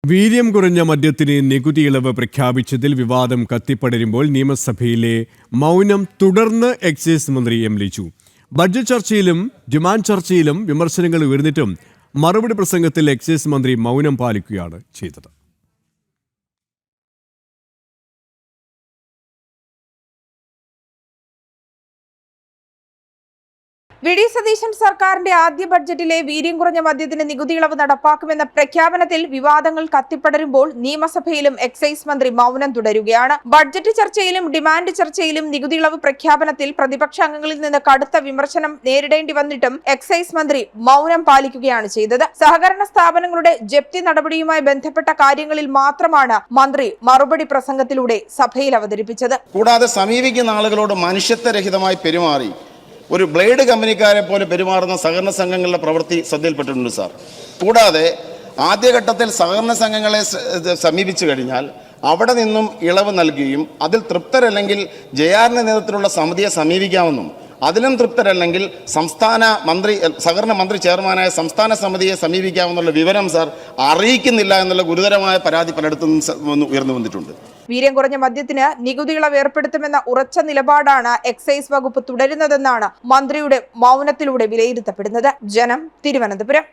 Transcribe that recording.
വീര്യം കുറഞ്ഞ മദ്യത്തിന് നികുതി ഇളവ് പ്രഖ്യാപിച്ചതിൽ വിവാദം കത്തിപ്പടരുമ്പോൾ നിയമസഭയിലെ മൗനം തുടർന്ന് എക്സൈസ് മന്ത്രി എം ലിജു. ബഡ്ജറ്റ് ചർച്ചയിലും ഡിമാൻഡ് ചർച്ചയിലും വിമർശനങ്ങൾ ഉയർന്നിട്ടും മറുപടി പ്രസംഗത്തിൽ എക്സൈസ് മന്ത്രി മൗനം പാലിക്കുകയാണ് ചെയ്തത്. വി.ഡി. സതീശൻ സർക്കാരിന്റെ ആദ്യ ബഡ്ജറ്റിലെ വീര്യം കുറഞ്ഞ മദ്യത്തിന് നികുതി ഇളവ് നടപ്പാക്കുമെന്ന പ്രഖ്യാപനത്തിൽ വിവാദങ്ങൾ കത്തിപ്പടരുമ്പോൾ നിയമസഭയിലും എക്സൈസ് മന്ത്രി മൗനം തുടരുകയാണ്. ബഡ്ജറ്റ് ചർച്ചയിലും ഡിമാൻഡ് ചർച്ചയിലും നികുതി ഇളവ് പ്രഖ്യാപനത്തിൽ പ്രതിപക്ഷ അംഗങ്ങളിൽ നിന്ന് കടുത്ത വിമർശനം നേരിടേണ്ടി വന്നിട്ടും എക്സൈസ് മന്ത്രി മൗനം പാലിക്കുകയാണ് ചെയ്തത്. സഹകരണ സ്ഥാപനങ്ങളുടെ ജപ്തി നടപടിയുമായി ബന്ധപ്പെട്ട കാര്യങ്ങളിൽ മാത്രമാണ് മന്ത്രി മറുപടി പ്രസംഗത്തിലൂടെ സഭയിൽ അവതരിപ്പിച്ചത്. കൂടാതെ സമീപിക്കുന്ന ആളുകളോട് മനുഷ്യത്വരഹിതമായി പെരുമാറി ഒരു ബ്ലേഡ് കമ്പനിക്കാരെ പോലെ പെരുമാറുന്ന സഹകരണ സംഘങ്ങളുടെ പ്രവൃത്തി ശ്രദ്ധയിൽപ്പെട്ടിട്ടുണ്ട് സാർ. കൂടാതെ ആദ്യഘട്ടത്തിൽ സഹകരണ സംഘങ്ങളെ സമീപിച്ചു കഴിഞ്ഞാൽ അവിടെ നിന്നും ഇളവ് നൽകുകയും അതിൽ തൃപ്തരല്ലെങ്കിൽ ജെആറിന്റെ നേതൃത്വത്തിലുള്ള സമിതിയെ സമീപിക്കാമെന്നും അതിലും തൃപ്തരല്ലെങ്കിൽ സഹകരണ മന്ത്രി ചെയർമാനായ സംസ്ഥാന സമിതിയെ സമീപിക്കാമെന്നുള്ള വിവരം സാർ അറിയിക്കുന്നില്ല എന്നുള്ള ഗുരുതരമായ പരാതി പലയിടത്തും ഉയർന്നു വന്നിട്ടുണ്ട്. വീര്യം കുറഞ്ഞ മദ്യത്തിന് നികുതി ഇളവ് ഏർപ്പെടുത്തുമെന്ന ഉറച്ച നിലപാടാണ് എക്സൈസ് വകുപ്പ് തുടരുന്നതെന്നാണ് മന്ത്രിയുടെ മൗനത്തിലൂടെ വിലയിരുത്തപ്പെടുന്നത്. ജനം, തിരുവനന്തപുരം.